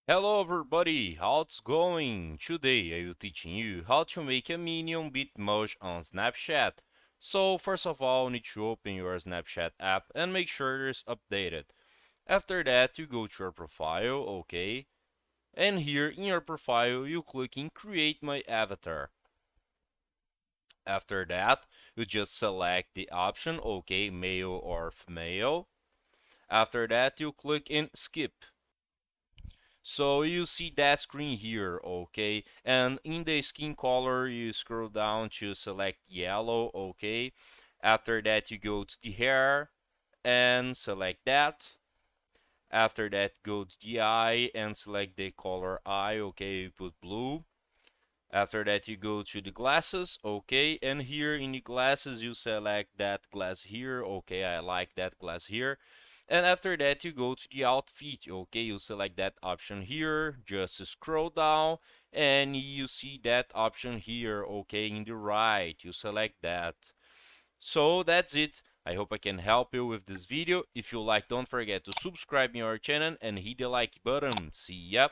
Hello everybody, how's it going? Today I will teaching you how to make a Minion Bitmoji on Snapchat. So first of all, you need to open your Snapchat app and make sure it's updated. After that, you go to your profile, okay? And here in your profile, you click in Create My Avatar. After that, you just select the option, okay, male or female. After that, you click in Skip. So you see that screen here, okay? And in the skin color, you scroll down to select yellow, okay? After that, you go to the hair and select that. After that, go to the eye and select the color eye, okay? You put blue. After that, you go to the glasses, okay? And here in the glasses, you select that glass here, okay? I like that glass here. And after that, you go to the outfit, okay? You select that option here, just scroll down, and you see that option here, okay? In the right, you select that. So that's it. I hope I can help you with this video. If you like, don't forget to subscribe to our channel and hit the like button. See ya!